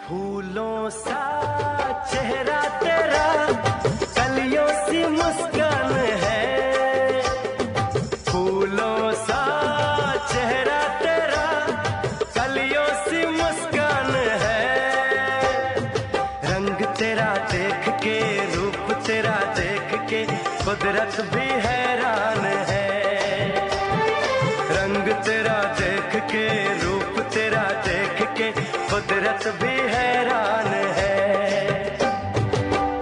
फूलों सा चेहरा तेरा, कलियों सी मुस्कान है। फूलों सा चेहरा तेरा, कलियों सी मुस्कान है। रंग तेरा देख के, रूप तेरा देख के, कुदरत भी हैरान है। रंग तेरा देख के, रूप तेरा देख के, कुदरत भी हैरान है।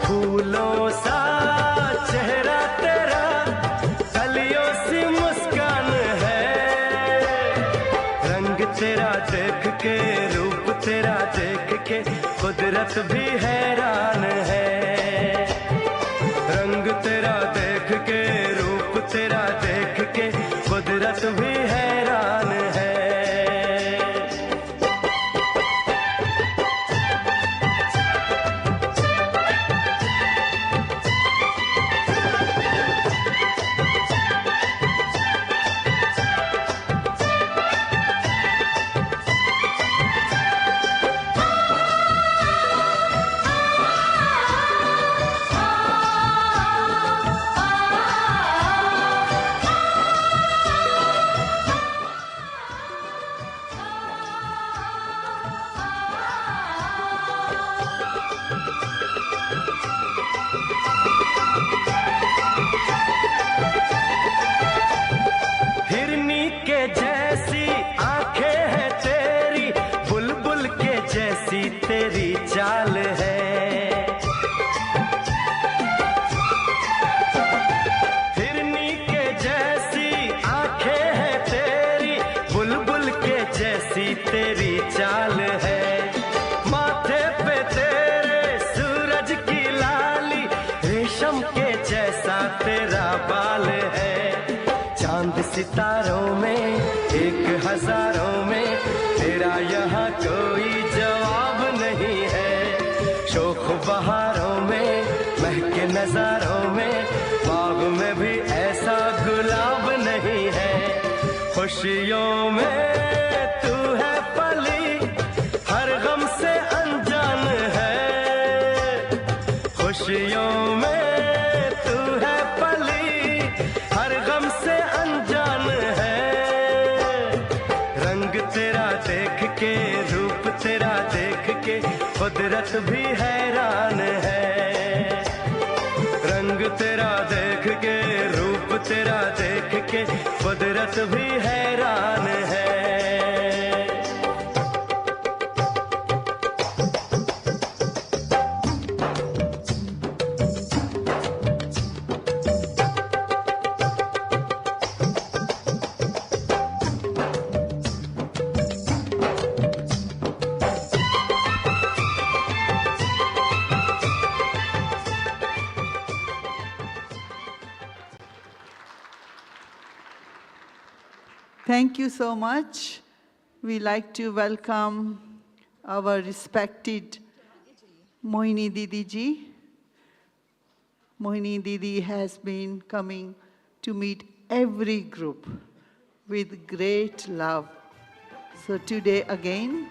फूलों सा चेहरा तेरा, कलियों सी मुस्कान है। रंग तेरा देख के, रूप तेरा देख के, कुदरत भी हैरान है। रंग तेरा देख के, रूप तेरा देख के, कुदरत भी हैरान है। हिरनी के जैसी आंखें हैं तेरी, बुलबुल के जैसी तेरी चाल है। हिरनी के जैसी आंखें हैं तेरी, बुलबुल के जैसी तेरी चाल है। माथे पे तेरे सूरज की लाली, रेशम के जैसा तेरा बाल है। चांद सितारों में, एक हजारों में, तेरा यहाँ कोई जवाब नहीं है। शोख बहारों में, महके नजारों में, बाग में भी ऐसा गुलाब नहीं है। खुशियों में तू है पली, हर गम से अनजान है। खुशियों में तू है पली, हर गम से अनजान है। रंग तेरा देख के, रूप तेरा देख के, कुदरत भी हैरान है। रंग तेरा देख के, रूप तेरा देख के, कुदरत भी हैरान है। Thank you so much. We like to welcome our respected Mohini Didi ji. Mohini Didi has been coming to meet every group with great love. So today again,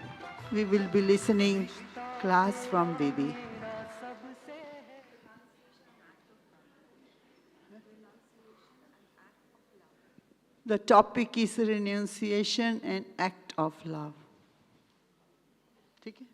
we will be listening class from Didi. The topic is renunciation and act of love. ठीक है?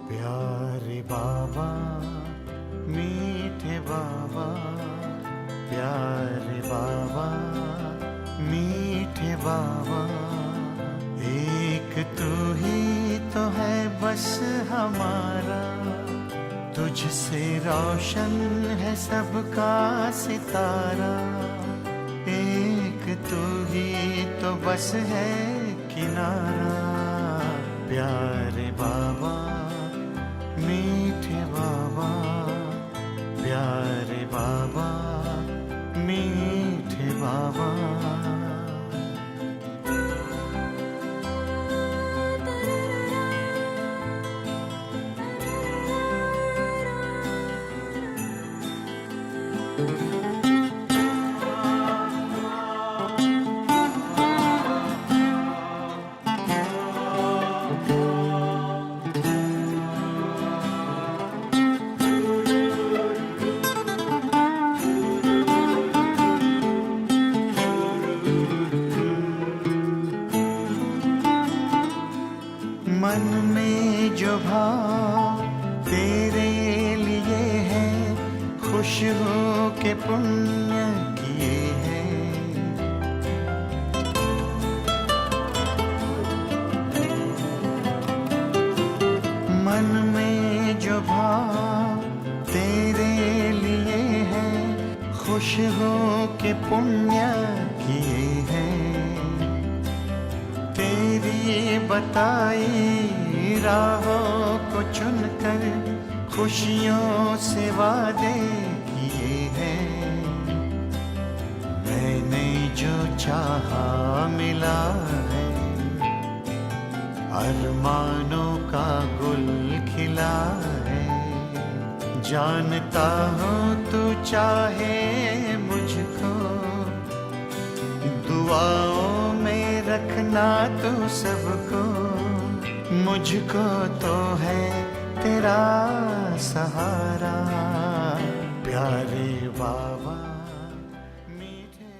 प्यारे बाबा, मीठे बाबा, प्यारे बाबा, मीठे बाबा, एक तू ही तो है बस हमारा। तुझसे रोशन है सबका सितारा। एक तू ही तो बस है किनारा। प्यारे बाबा, मीठे बाबा, प्यारे बाबा, बाबा। मन में जो भाव तेरे लिए है, खुश हो के पुण्य किए हैं। मन में जो भाव तेरे लिए है, खुश हो के पुण्य किए हैं। तेरी बताई राहों को चुनकर खुशियों से वादे किए हैं। मैंने जो चाहा मिला है, अरमानों का गुल खिला है। जानता हूँ तू चाहे मुझको, दुआओं में रखना तू सबको। मुझको तो है तेरा सहारा, प्यारे बाबा मीठे।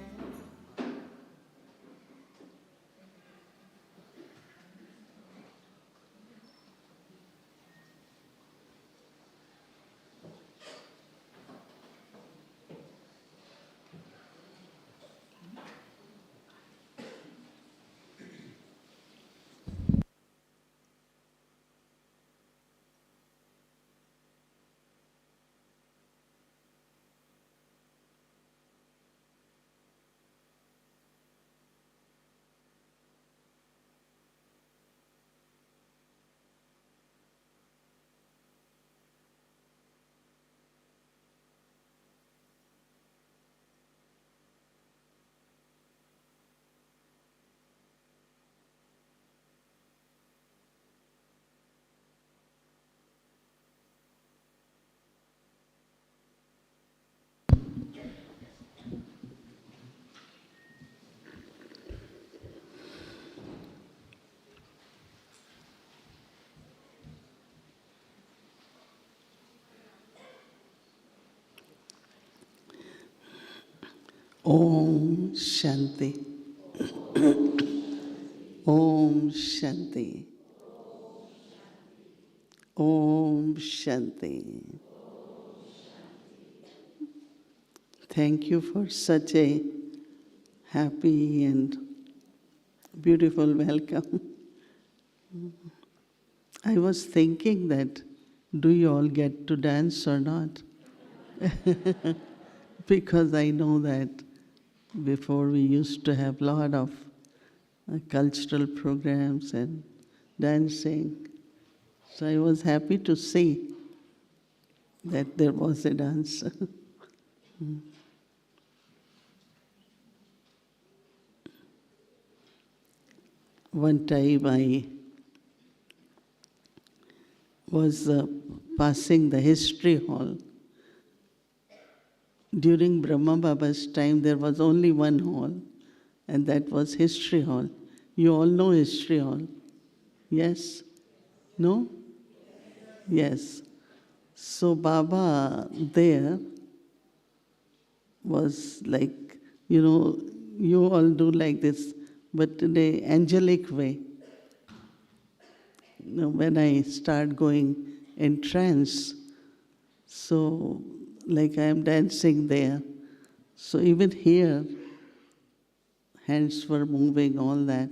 Om Shanti. Om Shanti. Om Shanti. Thank you for such a happy and beautiful welcome. I was thinking that, do you all get to dance or not? Because I know that before we used to have a lot of cultural programs and dancing. So I was happy to see that there was a dance. One time I was passing the history hall. During Brahma Baba's time, there was only one hall, and that was History Hall. You all know History Hall? Yes? No? Yes. So Baba there was like, you all do like this, but in an angelic way. When I start going in trance, so like I am dancing there. So even here, hands were moving, all that.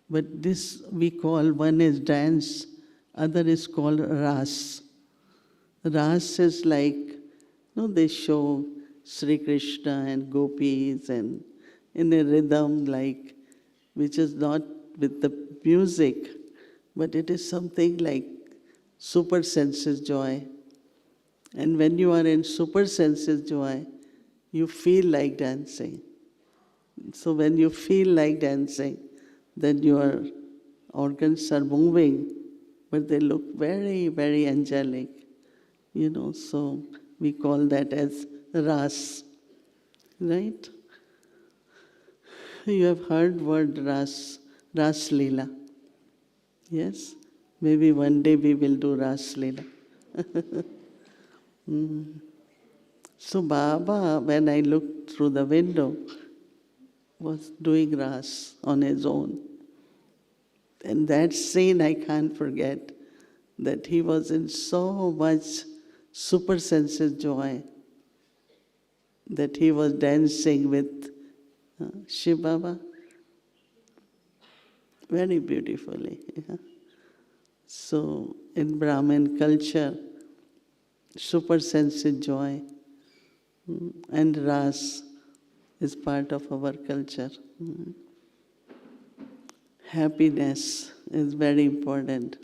But this we call, one is dance, other is called ras. Ras is like, they show Sri Krishna and gopis and in a rhythm like, which is not with the music, but it is something like super senses joy. And when you are in super senses joy, you feel like dancing. So when you feel like dancing, then your organs are moving, but they look very, very angelic. So we call that as ras, right? You have heard word ras, ras lila. Yes? Maybe one day we will do ras lila. So Baba, when I looked through the window, was doing ras on his own. And that scene I can't forget, that he was in so much super sensitive joy that he was dancing with Shiv Baba very beautifully. Yeah. So in Brahmin culture, super sensitive joy and ras is part of our culture. Happiness is very important.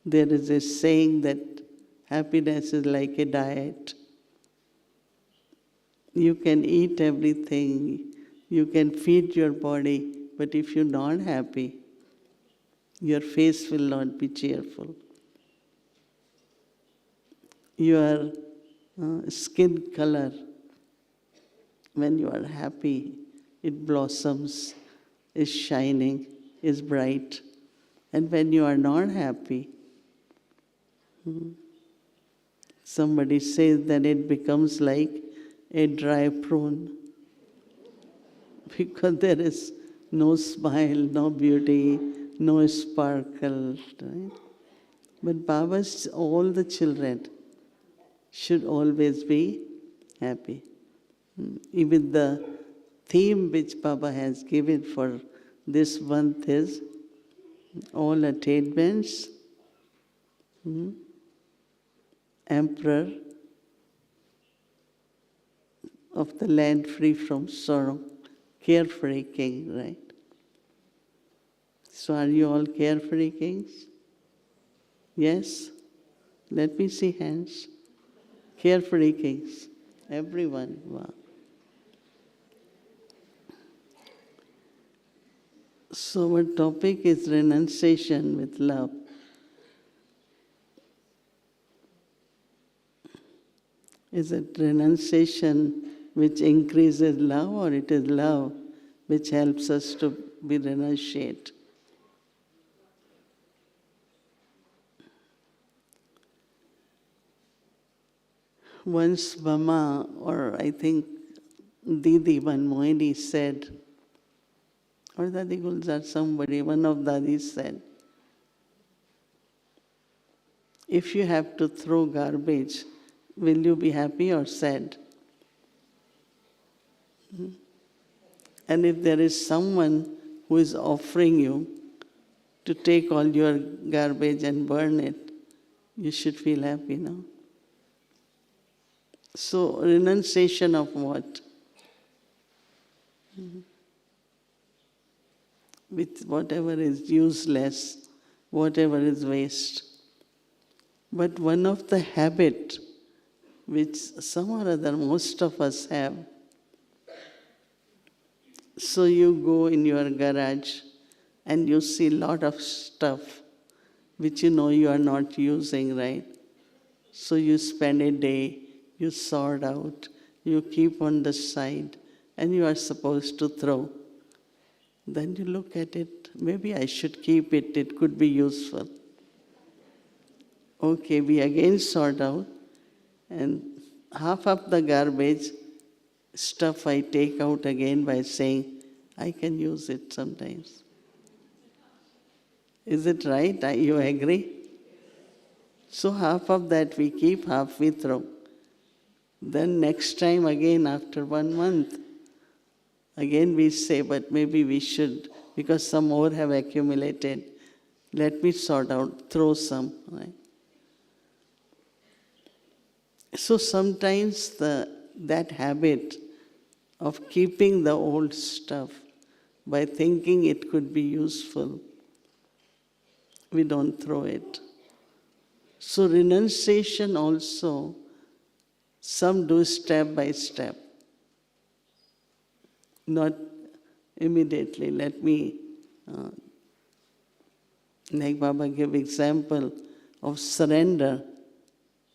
There is a saying that happiness is like a diet. You can eat everything, you can feed your body, but if you're not happy, your face will not be cheerful. Your skin color, when you are happy, it blossoms, is shining, is bright. And when you are not happy, somebody says that it becomes like a dry prune because there is no smile, no beauty, no sparkle. Right? But Baba's, all the children should always be happy. Even the theme which Baba has given for this month is all attainments, Emperor of the land free from sorrow, carefree king, right? So are you all carefree kings? Yes? Let me see hands. Carefree kings. Everyone. Wow. So our topic is renunciation with love. Is it renunciation which increases love, or it is love which helps us to be renunciate? Once Mama, or I think Didi, one Mohini said, or Dadi Gulzar, somebody, one of Dadis said, if you have to throw garbage, will you be happy or sad? And if there is someone who is offering you to take all your garbage and burn it, you should feel happy, no? So, renunciation of what? With whatever is useless, whatever is waste. But one of the habit which some or other most of us have, so you go in your garage and you see a lot of stuff which you know you are not using, right? So you spend a day, you sort out, you keep on the side, and you are supposed to throw. Then you look at it, maybe I should keep it, it could be useful. Okay, we again sort out, and half of the garbage stuff I take out again by saying, I can use it sometimes. Is it right? You agree? So half of that we keep, half we throw. Then next time again after 1 month, again we say, but maybe we should, because some more have accumulated. Let me sort out, throw some. Right? So sometimes that habit of keeping the old stuff by thinking it could be useful, we don't throw it. So renunciation also, some do step by step. not immediately. Let me, like Baba gave example of surrender.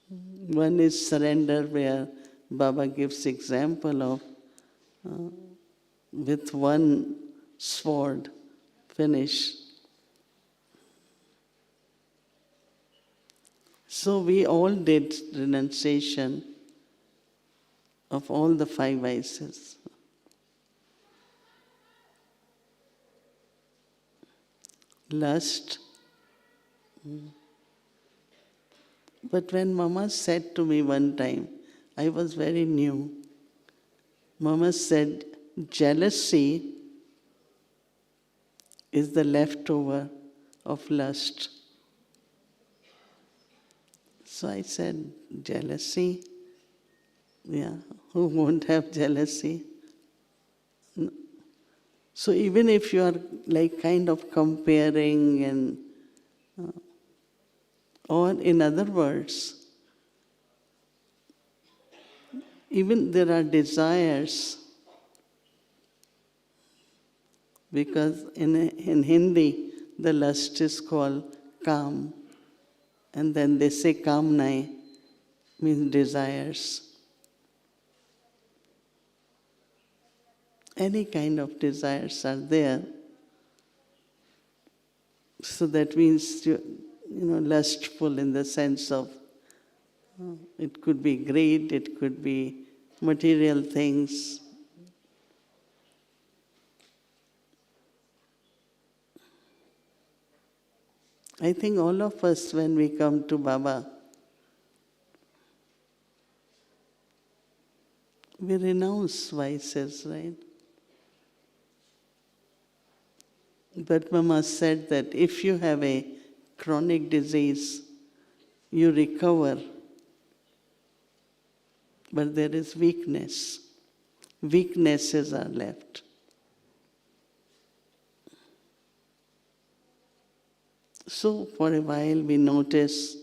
One is surrender where Baba gives example of with one sword finish. So we all did renunciation of all the 5 vices. Lust. But when Mama said to me one time, I was very new. Mama said, jealousy is the leftover of lust. So I said, jealousy? Yeah, who won't have jealousy? No. So even if you are like kind of comparing and, or in other words, even there are desires, because in Hindi, the lust is called kam. And then they say kamnae, means desires. Any kind of desires are there. So that means, lustful in the sense of, it could be greed, it could be material things. I think all of us, when we come to Baba, we renounce vices, right? But Mama said that if you have a chronic disease, you recover, but there is weakness. Weaknesses are left. So for a while we notice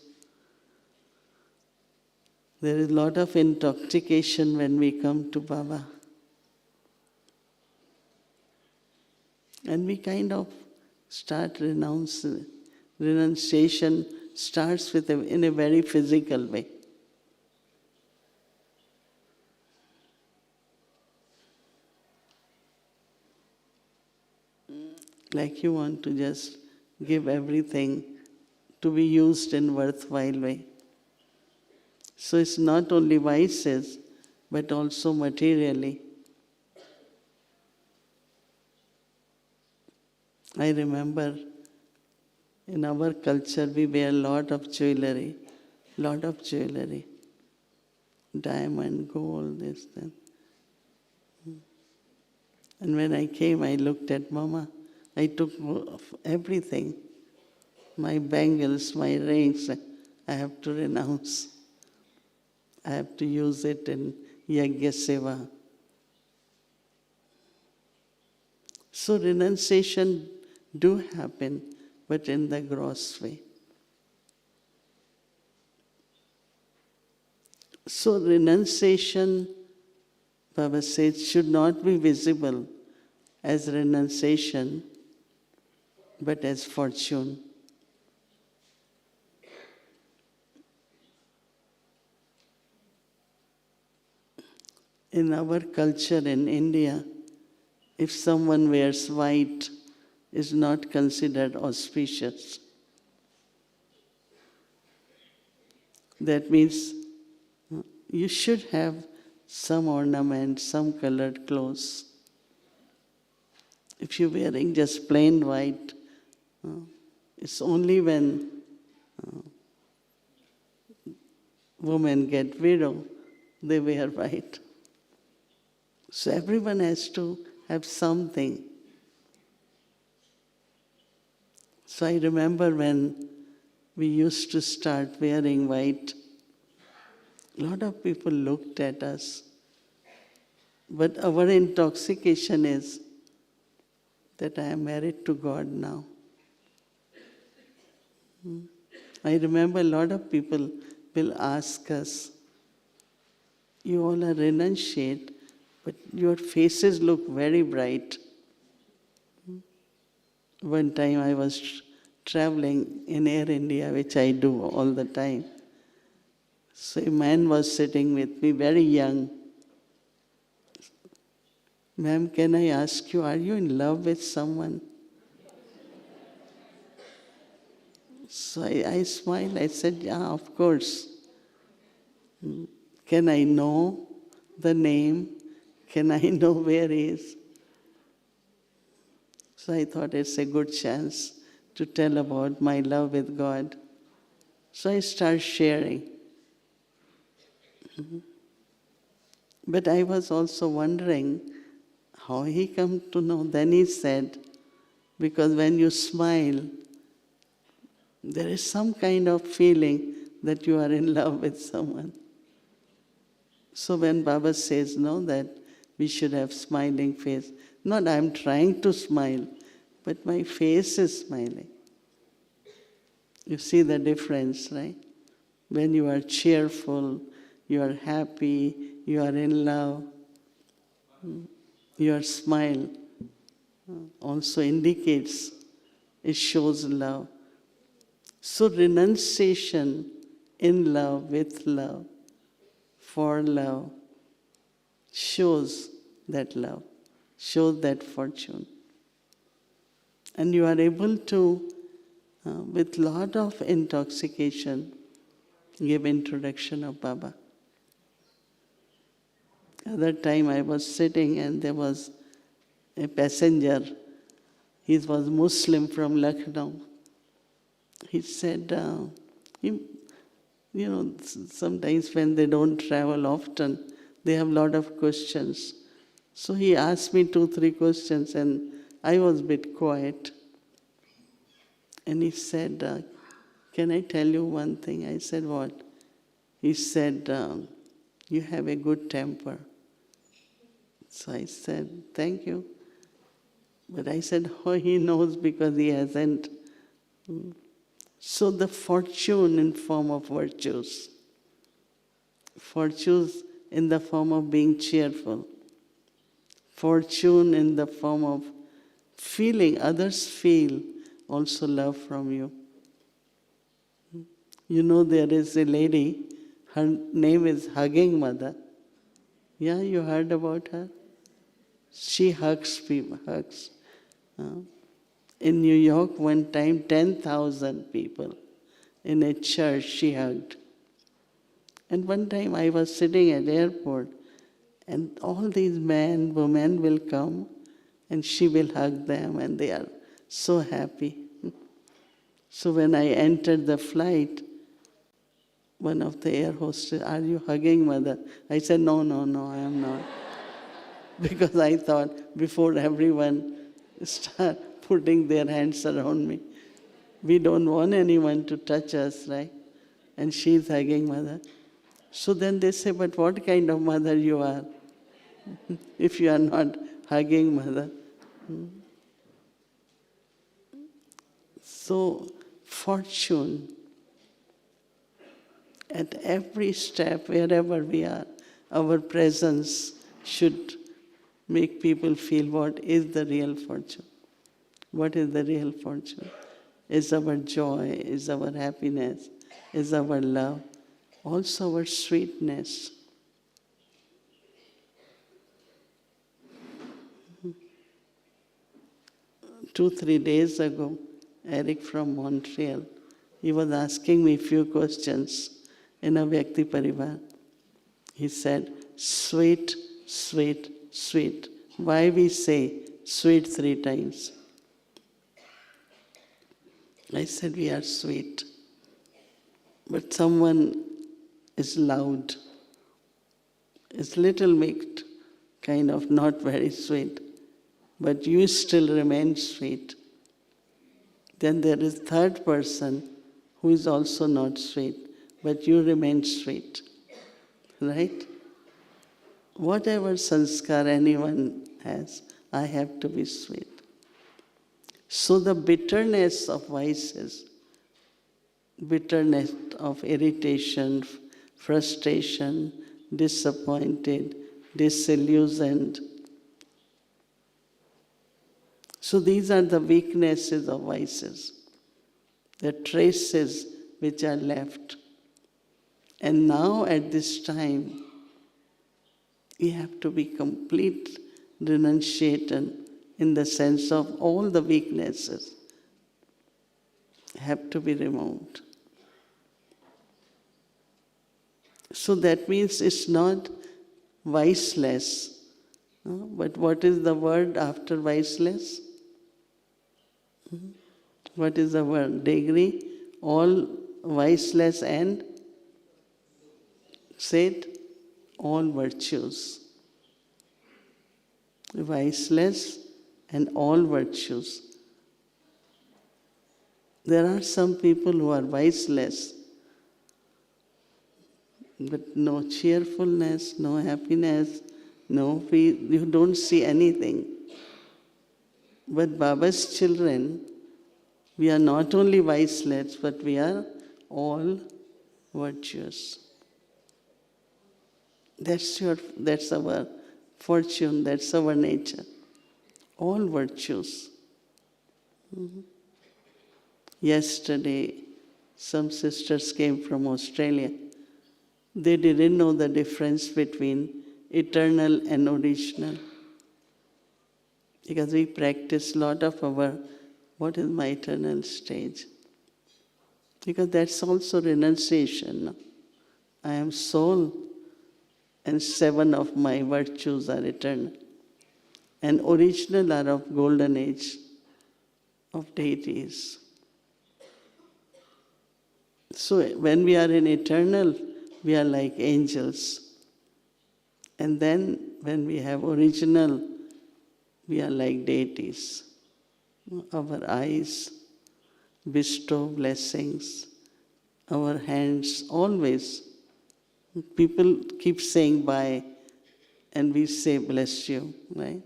there is a lot of intoxication when we come to Baba. And we kind of start renouncing. Renunciation starts in a very physical way. Like you want to just give everything to be used in worthwhile way. So it's not only vices, but also materially. I remember in our culture we wear a lot of jewelry. Diamond, gold, this, that. And when I came, I looked at Mama. I took everything. My bangles, my rings, I have to renounce. I have to use it in Yajna Seva. So renunciation do happen, but in the gross way. So renunciation, Baba says, should not be visible as renunciation, but as fortune. In our culture in India, if someone wears white, is not considered auspicious. That means you should have some ornament, some colored clothes. If you're wearing just plain white, it's only when women get widow, they wear white. So everyone has to have something. So I remember when we used to start wearing white, a lot of people looked at us. But our intoxication is that I am married to God now. I remember a lot of people will ask us, you all are renunciate, but your faces look very bright. One time I was traveling in Air India, which I do all the time. So a man was sitting with me, very young. Ma'am, can I ask you, are you in love with someone? So I smiled, I said, yeah, of course. Can I know the name? Can I know where he is? So I thought it's a good chance to tell about my love with God. So I start sharing. But I was also wondering how he come to know. Then he said, because when you smile, there is some kind of feeling that you are in love with someone. So when Baba says, no, that we should have smiling face, not I'm trying to smile, but my face is smiling. You see the difference, right? When you are cheerful, you are happy, you are in love, your smile also indicates, it shows love. So renunciation in love, with love, for love, shows that love, shows that fortune. And you are able to, with lot of intoxication, give introduction of Baba. Other time I was sitting and there was a passenger. He was Muslim from Lucknow. He said, sometimes when they don't travel often, they have a lot of questions. So he asked me 2-3 questions and I was a bit quiet. And he said, can I tell you one thing? I said, what? He said, you have a good temper. So I said, thank you. But I said, oh, he knows because he hasn't. So the fortune in form of virtues, fortunes in the form of being cheerful, fortune in the form of feeling, others feel also love from you. You know, there is a lady, her name is Hugging Mother. Yeah, you heard about her? She hugs people, hugs. In New York, one time, 10,000 people in a church she hugged. And one time I was sitting at the airport, and all these men, women will come, and she will hug them, and they are so happy. So when I entered the flight, one of the air hostess, are you hugging Mother? I said, no, I am not. Because I thought, before everyone start putting their hands around me, we don't want anyone to touch us, right? And she's hugging Mother. So then they say, but what kind of mother you are if you are not hugging Mother? So fortune, at every step, wherever we are, our presence should make people feel what is the real fortune. What is the real fortune? Is our joy, is our happiness, is our love, also our sweetness. 2-3 days ago, Eric from Montreal, he was asking me a few questions in a Vyakti Parivar. He said, sweet, sweet, sweet. Why we say sweet 3 times? I said, we are sweet. But someone is loud, is little bit kind of not very sweet, but you still remain sweet. Then there is third person who is also not sweet, but you remain sweet. Right? Whatever sanskar anyone has, I have to be sweet. So the bitterness of vices, bitterness of irritation, frustration, disappointed, disillusioned. So these are the weaknesses of vices, the traces which are left. And now at this time, we have to be complete renunciation in the sense of all the weaknesses have to be removed. So that means it's not viceless. No? But what is the word after viceless? What is the word? Degree? All viceless and say it, all virtues. Viceless and all virtues. There are some people who are viceless, but no cheerfulness, no happiness, no peace. You don't see anything. But Baba's children, we are not only viceless, but we are all virtuous. That's our fortune, that's our nature. All virtues. Yesterday, some sisters came from Australia. They didn't know the difference between eternal and original. Because we practice a lot of our, what is my eternal stage? Because that's also renunciation. No? I am soul, and 7 of my virtues are eternal. And original are of golden age, of deities. So when we are in eternal, we are like angels. And then when we have original, we are like deities. Our eyes bestow blessings. Our hands always. People keep saying bye, and we say bless you, right?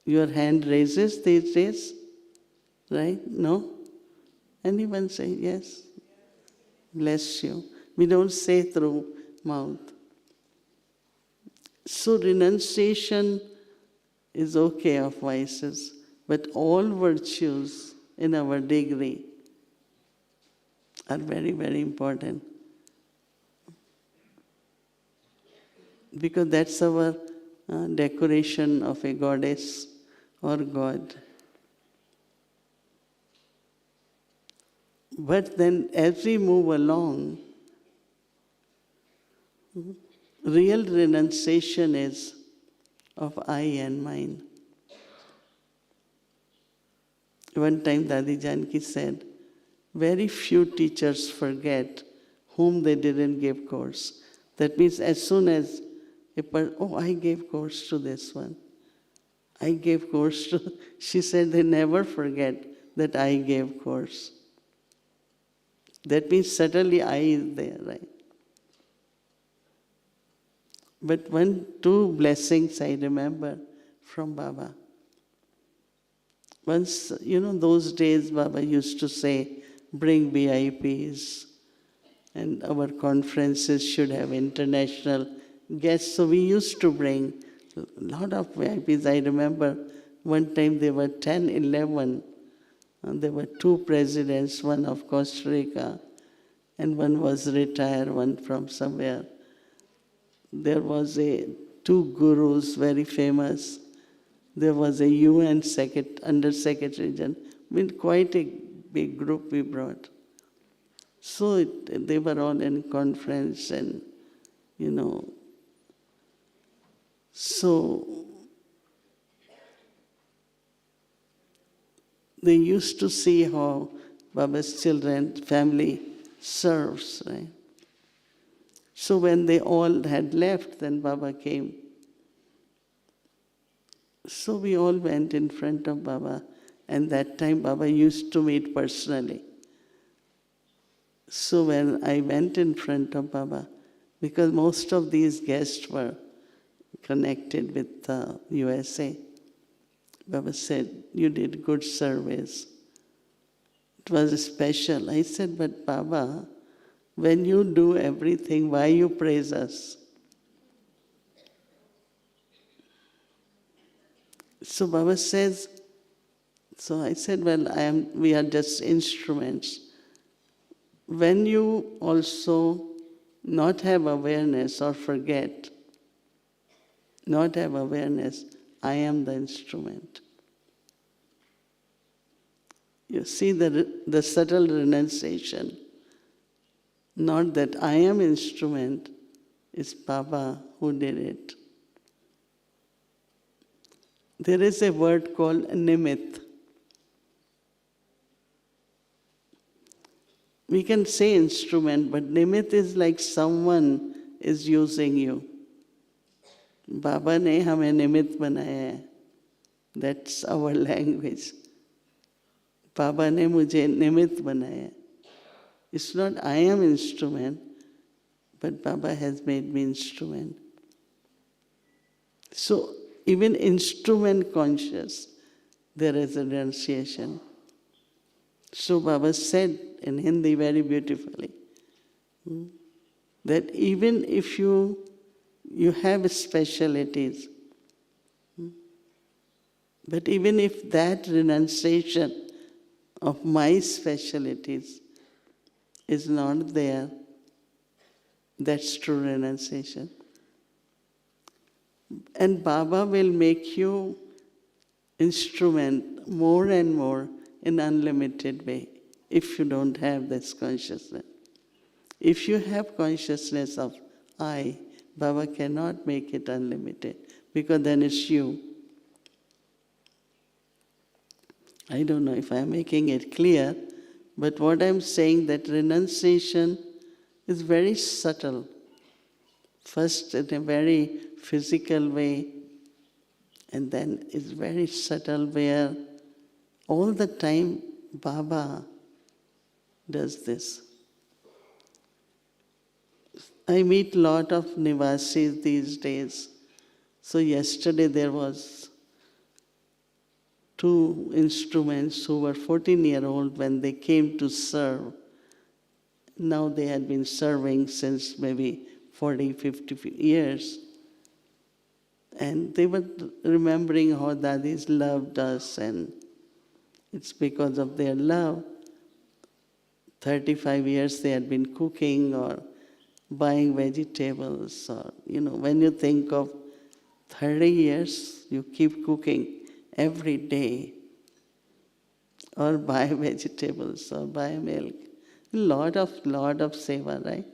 Your hand raises these days, right? No? Anyone say yes? Bless you. We don't say through mouth. So renunciation is okay of vices, but all virtues in our degree are very, very important. Because that's our decoration of a goddess or God. But then as we move along, real renunciation is of I and mine. One time Dadi Janki said, very few teachers forget whom they didn't give course. That means as soon as I gave course to this one. I gave course to, she said they never forget that I gave course. That means certainly I is there, right? But 2 blessings I remember from Baba. Once, those days Baba used to say, bring VIPs, and our conferences should have international guests. So we used to bring a lot of VIPs. I remember one time there were 10, 11. And there were 2 presidents, one of Costa Rica, and one was retired, one from somewhere. There was 2 gurus, very famous. There was a UN Under-Secretary General. Quite a big group we brought. So they were all in conference and, So they used to see how Baba's children, family serves, right? So when they all had left, then Baba came. So we all went in front of Baba, and that time Baba used to meet personally. So when I went in front of Baba, because most of these guests were connected with the USA, Baba said, you did good service. It was special. I said, but Baba, when you do everything, why you praise us? So Baba says, so I said, well, we are just instruments. When you also not have awareness or forget, not have awareness, I am the instrument. You see the subtle renunciation. Not that I am instrument, it's Baba who did it. There is a word called nimit. We can say instrument, but nimit is like someone is using you. Baba ne hame nimit banaya hai. That's our language. Baba ne mujhe nimit banaya. It's not I am instrument, but Baba has made me instrument. So even instrument conscious, there is a renunciation. So Baba said in Hindi very beautifully, that even if you have specialities, but even if that renunciation of my specialities is not there, that's true renunciation. And Baba will make you instrument more and more in unlimited way if you don't have this consciousness. If you have consciousness of I, Baba cannot make it unlimited because then it's you. I don't know if I'm making it clear, but what I'm saying that renunciation is very subtle. First in a very physical way, and then it's very subtle where all the time Baba does this. I meet a lot of Nivasis these days. So yesterday there was 2 instruments who were 14-year-old when they came to serve. Now they had been serving since maybe 40, 50 years. And they were remembering how Dadis loved us, and it's because of their love. 35 years they had been cooking or buying vegetables, or, when you think of 30 years, you keep cooking every day, or buy vegetables, or buy milk. Lot of seva, right?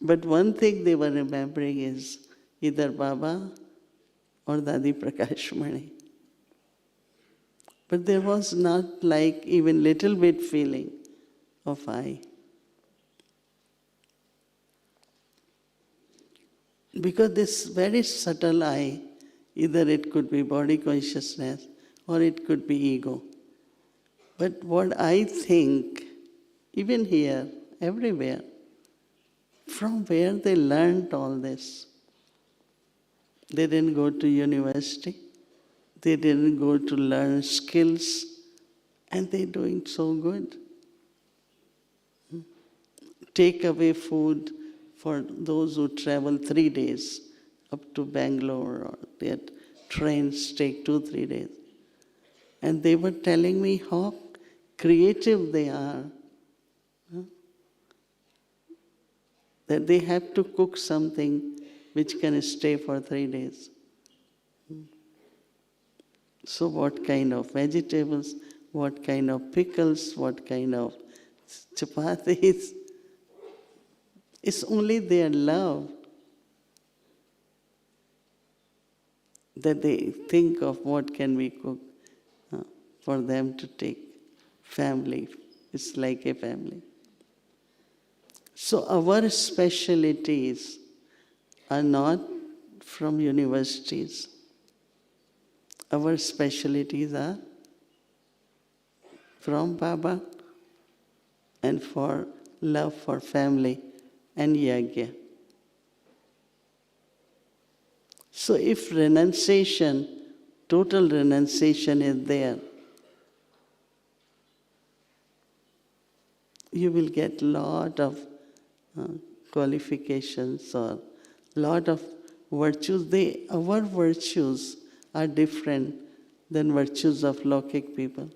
But one thing they were remembering is either Baba or Dadi Prakashmani. But there was not like even little bit feeling of I. Because this very subtle I, either it could be body consciousness or it could be ego. But what I think, even here, everywhere, from where they learned all this. They didn't go to university. They didn't go to learn skills. And they're doing so good. Take away food for those who travel 3 days up to Bangalore, or their trains take 2-3 days. And they were telling me how creative they are. That they have to cook something which can stay for 3 days. So what kind of vegetables, what kind of pickles, what kind of chapatis? It's only their love that they think of what can we cook for them to take. Family, it's like a family. So our specialties are not from universities. Our specialties are from Baba and for love for family and yagya. So if renunciation, total renunciation is there, you will get lot of qualifications or lot of virtues, our virtues are different than virtues of Lokik people.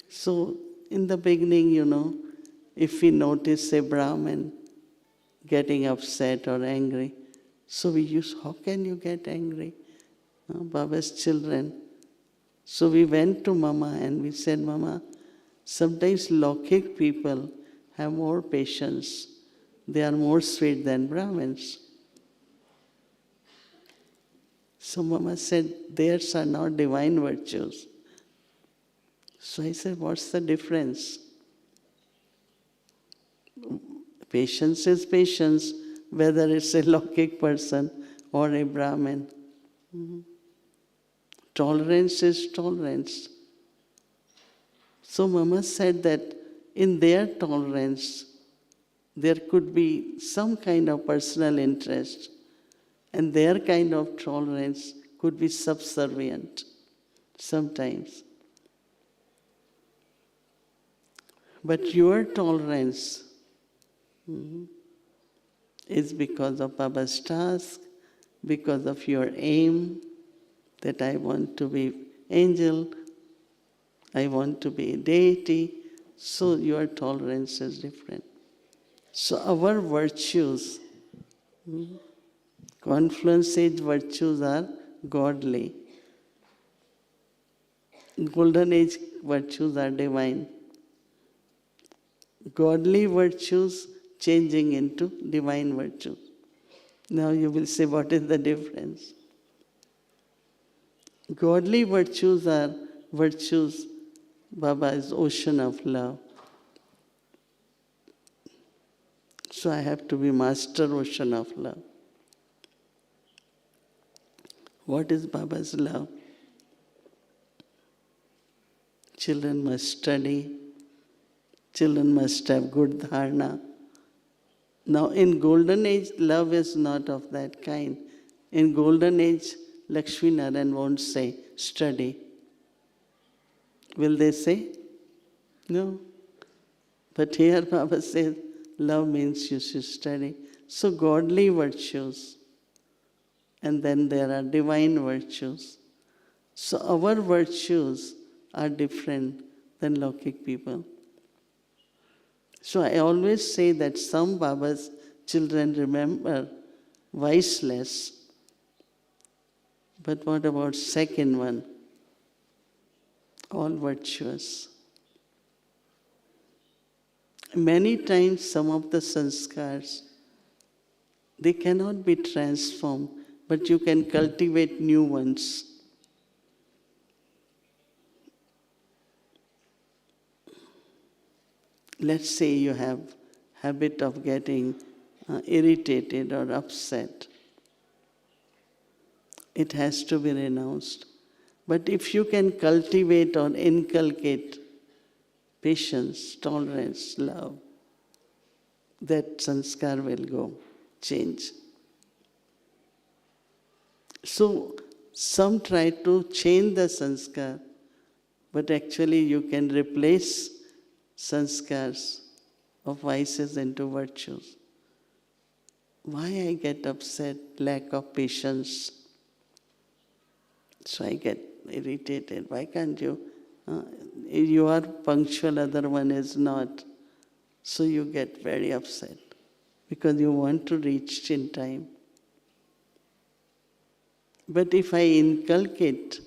So in the beginning, if we notice a Brahmin getting upset or angry, so we use, how can you get angry? Baba's children. So we went to Mama and we said, Mama, sometimes Lokik people have more patience. They are more sweet than Brahmins. So Mama said, theirs are not divine virtues. So I said, what's the difference? Patience is patience, whether it's a Lokik person or a Brahmin. Tolerance is tolerance. So Mama said that in their tolerance, there could be some kind of personal interest, and their kind of tolerance could be subservient sometimes. But your tolerance is because of Baba's task, because of your aim, that I want to be angel, I want to be deity, so your tolerance is different. So our virtues, confluence age virtues are godly. Golden age virtues are divine. Godly virtues changing into divine virtues. Now you will say, what is the difference? Godly virtues are virtues, Baba is ocean of love. So I have to be master ocean of love. What is Baba's love? Children must study. Children must have good dharana. Now in golden age, love is not of that kind. In golden age, Lakshmi Narayan won't say, study. Will they say? No. But here Baba says, love means you should study. So godly virtues. And then there are divine virtues. So our virtues are different than Lokik people. So I always say that some Baba's children remember viceless. But what about second one? All virtuous. Many times some of the sanskars, they cannot be transformed, but you can cultivate new ones. Let's say you have habit of getting irritated or upset. It has to be renounced. But if you can cultivate or inculcate patience, tolerance, love, that sanskar will go, change. So some try to change the sanskar, but actually you can replace sanskars of vices into virtues. Why I get upset? Lack of patience. So I get irritated. Why can't you? You are punctual, other one is not. So you get very upset because you want to reach in time. But if I inculcate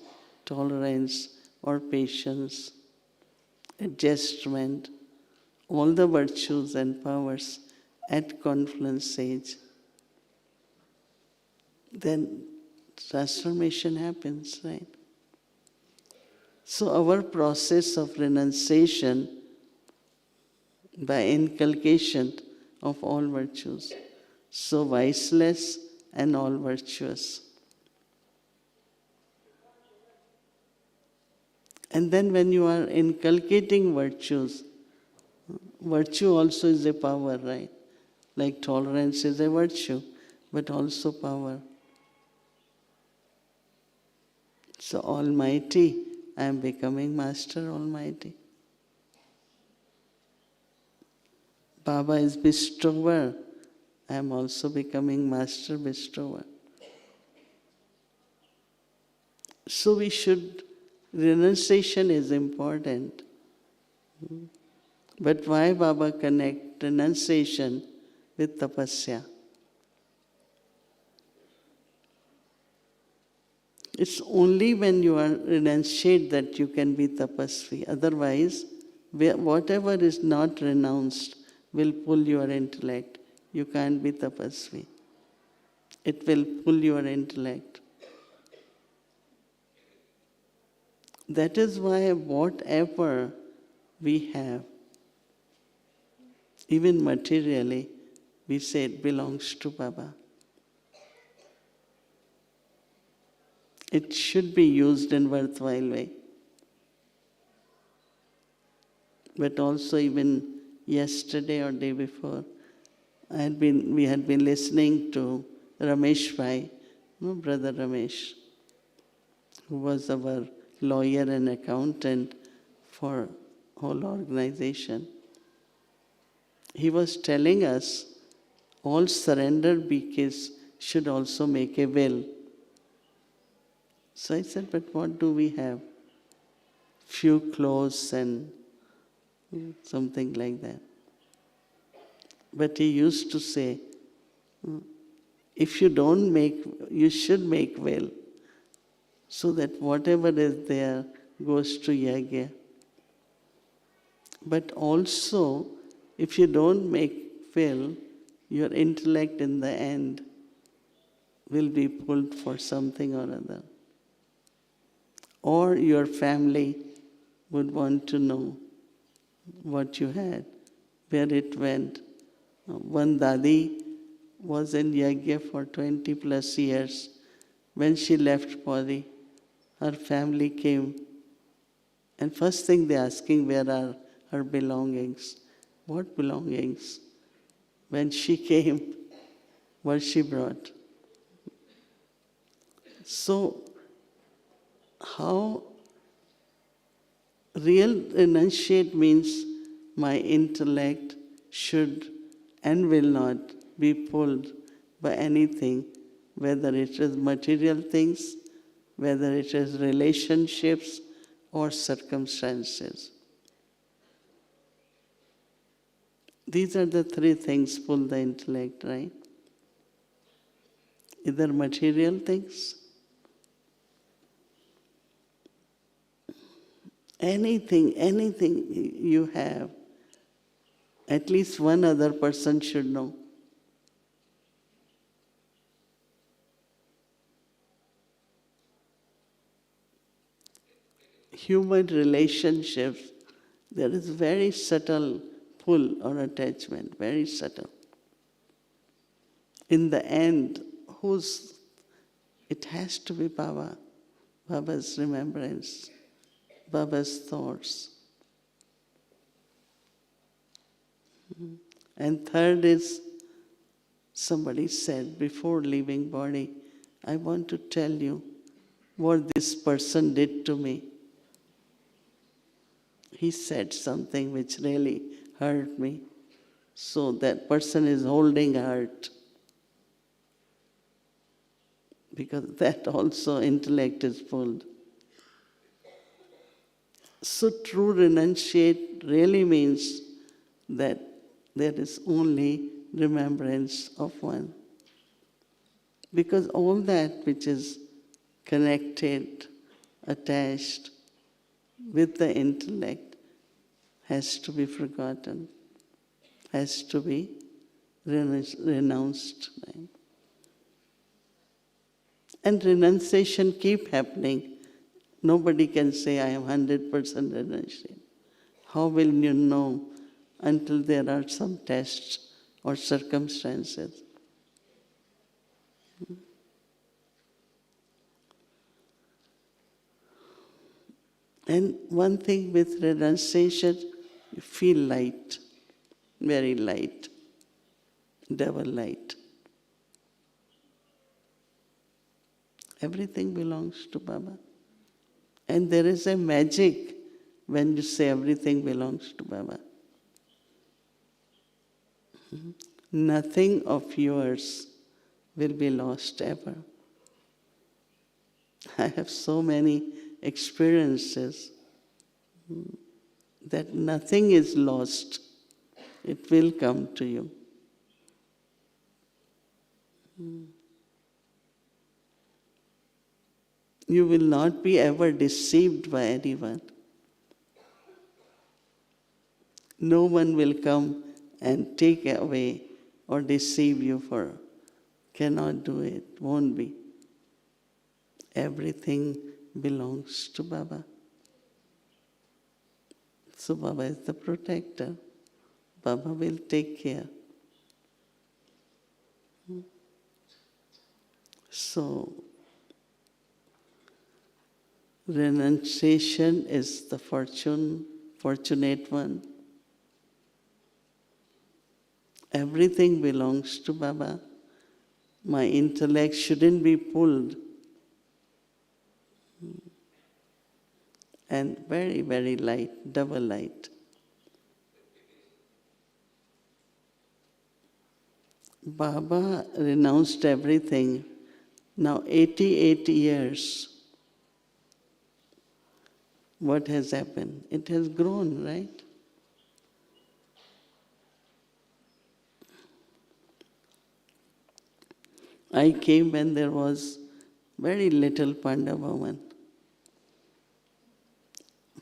tolerance or patience, adjustment, all the virtues and powers at confluence age, then transformation happens, right? So our process of renunciation by inculcation of all virtues, so viceless and all virtuous. And then when you are inculcating virtues, virtue also is a power, right? Like tolerance is a virtue, but also power. So Almighty, I am becoming Master Almighty. Baba is bestower, I am also becoming master bestower. So we should, renunciation is important. But why Baba connect renunciation with tapasya? It's only when you are renunciate that you can be tapasvi. Otherwise, whatever is not renounced will pull your intellect. You can't be tapasvi. It will pull your intellect. That is why whatever we have, even materially, we say it belongs to Baba. It should be used in worthwhile way. But also even yesterday or day before, we had been listening to Ramesh Bhai, Brother Ramesh, who was our lawyer and accountant for whole organization. He was telling us all surrendered BKs should also make a will. So I said, but what do we have? Few clothes and something like that. But he used to say, if you don't make, you should make will, so that whatever is there goes to yajna. But also, if you don't make will, your intellect in the end will be pulled for something or other. Or your family would want to know what you had, where it went. One Dadi was in yajna for 20 plus years. When she left body, her family came, and first thing they asking, where are her belongings? What belongings? When she came, what she brought? So, how real renunciate means my intellect should and will not be pulled by anything, whether it is material things, whether it is relationships or circumstances. These are the three things pull the intellect, right? Either material things, anything you have, at least one other person should know. Human relationships, there is very subtle pull or attachment, very subtle. In the end, it has to be Baba, Baba's remembrance, Baba's thoughts. And third is, somebody said before leaving body, I want to tell you what this person did to me. He said something which really hurt me. So that person is holding hurt. Because that also intellect is pulled. So true renunciate really means that there is only remembrance of one. Because all that which is connected, attached with the intellect has to be forgotten, has to be renounced. Right? And renunciation keep happening. Nobody can say, I am 100% renunciate. How will you know until there are some tests or circumstances? And one thing with renunciation, you feel light, very light, devil light. Everything belongs to Baba. And there is a magic when you say everything belongs to Baba. nothing of yours will be lost ever. I have so many experiences that nothing is lost. It will come to you. You will not be ever deceived by anyone. No one will come and take away or deceive you for, cannot do it, won't be. Everything belongs to Baba. So Baba is the protector. Baba will take care. So, renunciation is the fortunate one. Everything belongs to Baba. My intellect shouldn't be pulled. And very, very light, double light. Baba renounced everything. Now 88 years. What has happened? It has grown, right? I came when there was very little Panda woman.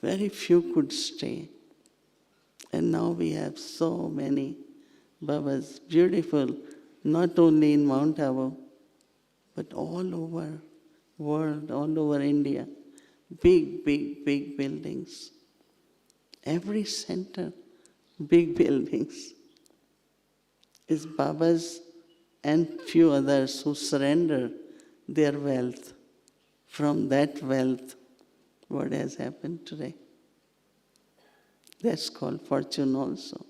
Very few could stay. And now we have so many Babas, beautiful, not only in Mount Abu, but all over world, all over India. Big, big, big buildings. Every center, big buildings. Is Babas and few others who surrender their wealth. From that wealth, what has happened today? That's called fortune also.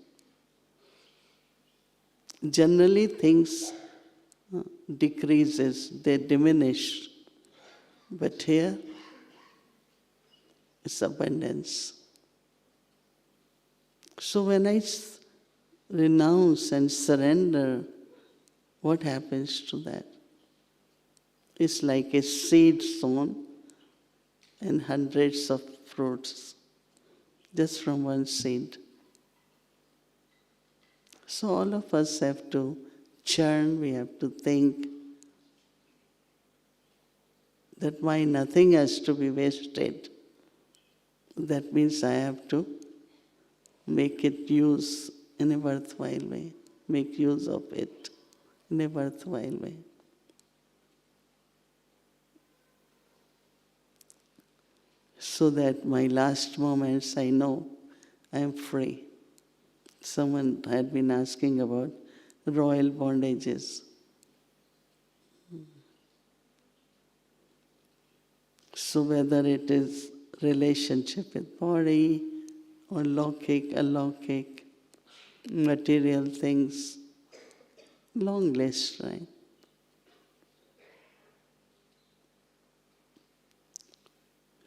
Generally things decreases, they diminish. But here, it's abundance. So when I renounce and surrender, what happens to that? It's like a seed sown and hundreds of fruits just from one seed. So all of us have to churn, we have to think that my nothing has to be wasted. That means I have to make it use in a worthwhile way, make use of it in a worthwhile way. So that my last moments I know I am free. Someone had been asking about royal bondages. So whether it is relationship with body or alaukic, material things, long list, right?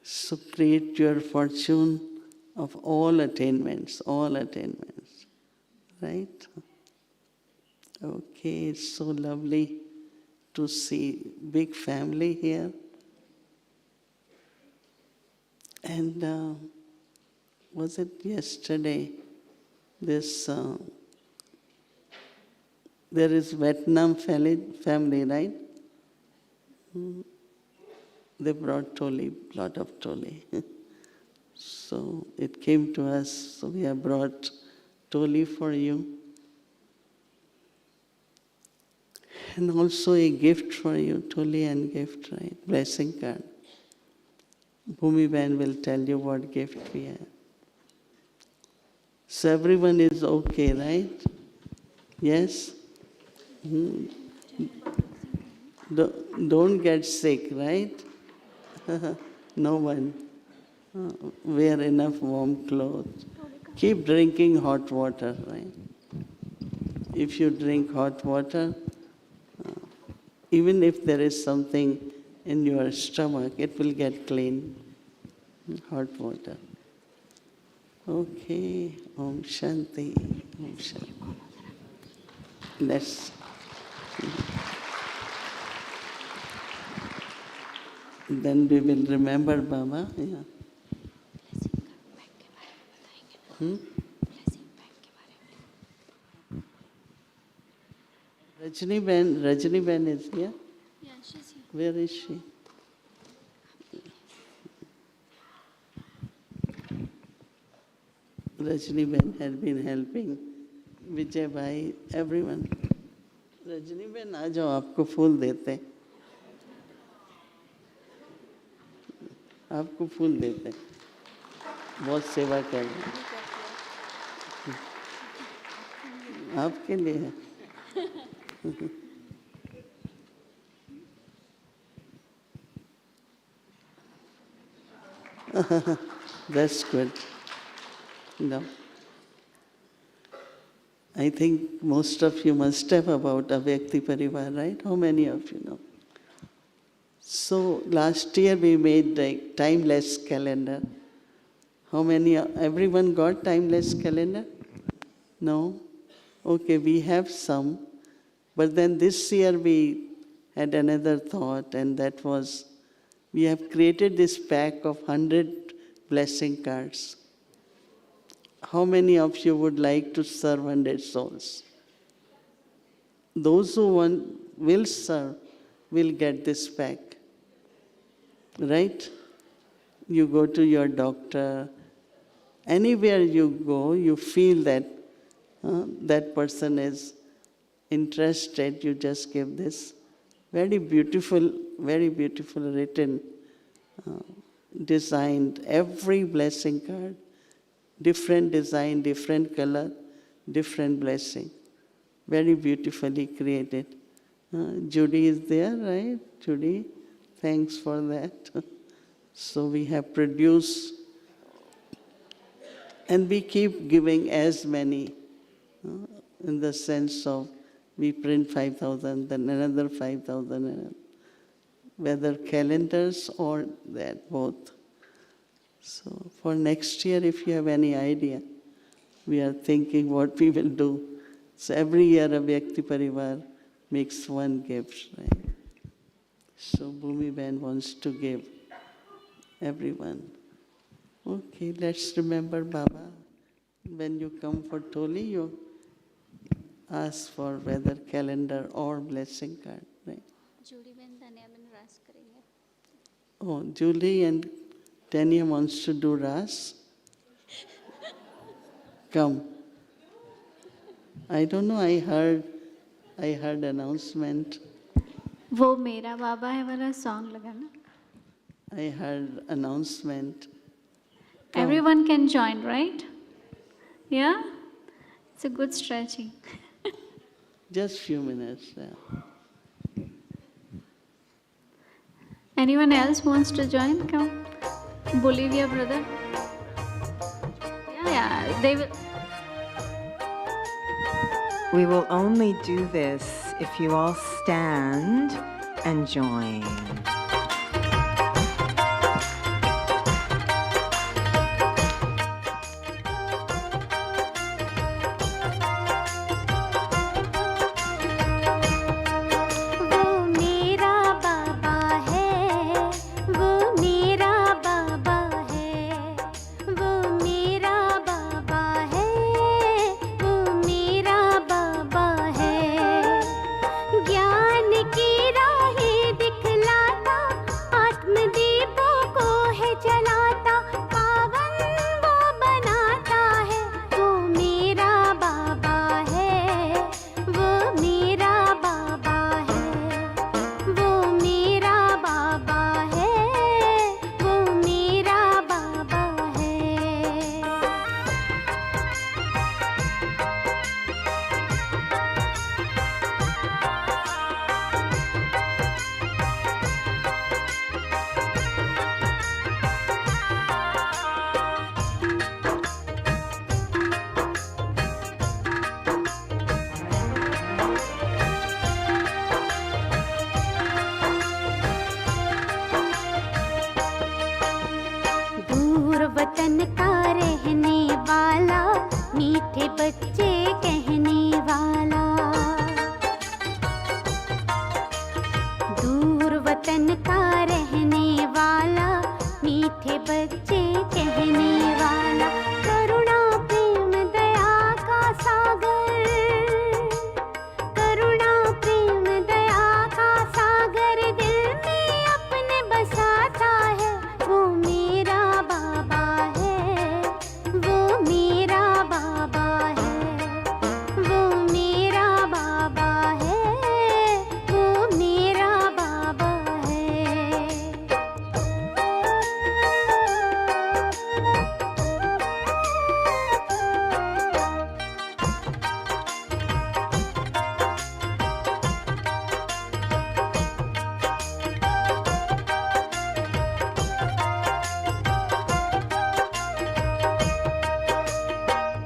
So create your fortune of all attainments, right? Okay, it's so lovely to see big family here. And was it yesterday? This there is Vietnam family, right? They brought toli, lot of toli. So it came to us, so we have brought toli for you. And also a gift for you, toli and gift, right? Blessing card. Bhumi Ban will tell you what gift we have. So everyone is okay, right? Yes? Don't get sick, right? No one. Wear enough warm clothes. Keep drinking hot water, right? If you drink hot water, even if there is something in your stomach, it will get clean. Hot water. Okay. Om Shanti. Om Shanti. Let's. Then we will remember Baba. Yeah. Rajni Ben is here? Yeah, she's here. Where is she? Rajni Ben had been helping Vijay Bhai, everyone. Rajni Ben, आ जाओ, आपको फूल देते हैं. आपको फूल देते हैं. बहुत सेवा कर रहे हैं. आपके लिए है. That's good. No. I think most of you must have about Avyakti Parivar, right? How many of you know? So last year we made a timeless calendar. How many? Everyone got timeless calendar? No? Okay, we have some. But then this year we had another thought, and that was we have created this pack of 100 blessing cards. How many of you would like to serve 100 souls? Those who will serve will get this pack. Right? You go to your doctor, anywhere you go, you feel that that person is interested, you just give this very beautiful written, designed, every blessing card, different design, different color, different blessing, very beautifully created. Judy is there, right? Judy, thanks for that. So we have produced, and we keep giving as many, in the sense of we print 5,000, then another 5,000, whether calendars or that, both. So for next year, if you have any idea, we are thinking what we will do. So every year a Vyakti Parivar makes one gift, right? So Bhumi Ben wants to give everyone. Okay, let's remember Baba. When you come for Toli, you ask for whether calendar or blessing card, right? Judy Ben, Tanya Ben Ras करेंगे. Oh, Julie and Tanya wants to do Ras. Come. I don't know, I heard announcement. वो मेरा बाबा है वाला song लगाना. I heard announcement. Come. Everyone can join, right? Yeah? It's a good stretching. Just few minutes. Yeah. Anyone else wants to join? Come. Bolivia, brother. Yeah, they will. We will only do this if you all stand and join. ज्ञान की राहें दिखलाता वतन का रहने वाला, मीठे बच्चे कहने वाला। दूर वतन का रहने वाला, मीठे बच्चे कहने वाला, करुणा प्रेम दया का सागर, करुणा प्रेम दया का सागर दिल में अपने बसाता है, वो मेरा बाबा है, वो मेरा बाबा है, वो मेरा बाबा है, वो मेरा बाबा है।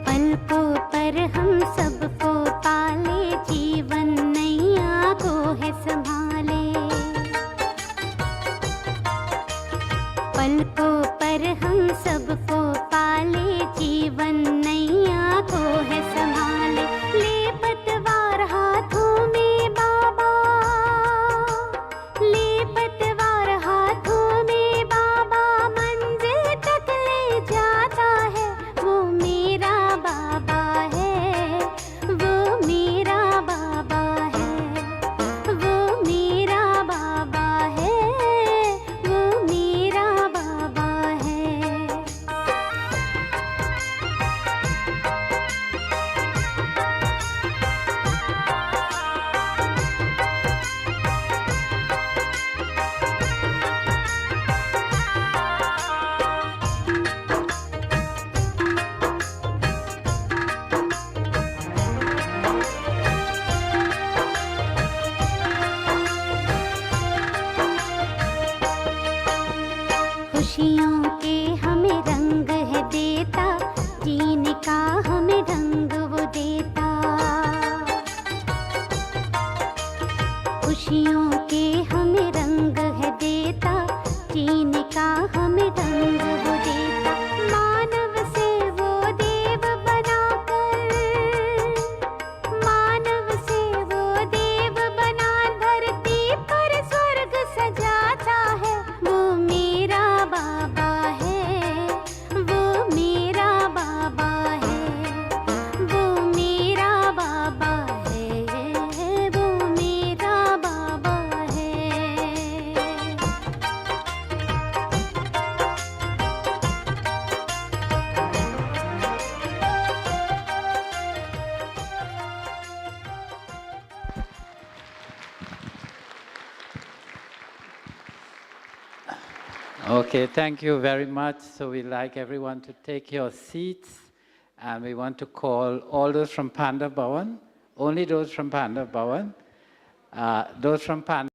पलकों पर हम सबको पाले, जीवन नैया को है संभाले, पलकों पर हम सबको पाले, जीवन नैया को है संभाले, ले पतवार हाथों में बाबा, ले पतवार हाथों में बाबा, मंजिल तक ले जाता है, वो मेरा बाबा है, वो मेरा बाबा है, वो मेरा बाबा है, वो मेरा बाबा है। खुशियों के हमें रंग है देता, जीने का हमें रंग वो देता, खुशियों के हमें रंग है देता, जीने का हमें रंग वो देता, मानव से वो देव बनाकर, मानव से वो देव बना धरती पर स्वर्ग सजाता है, वो मेरा बाबा है, वो मेरा बाबा है, वो मेरा बाबा है, वो मेरा बाबा है। Okay, thank you very much. So we'd like everyone to take your seats, and we want to call all those from Panda Bhavan, only those from Panda Bhavan, those from Panda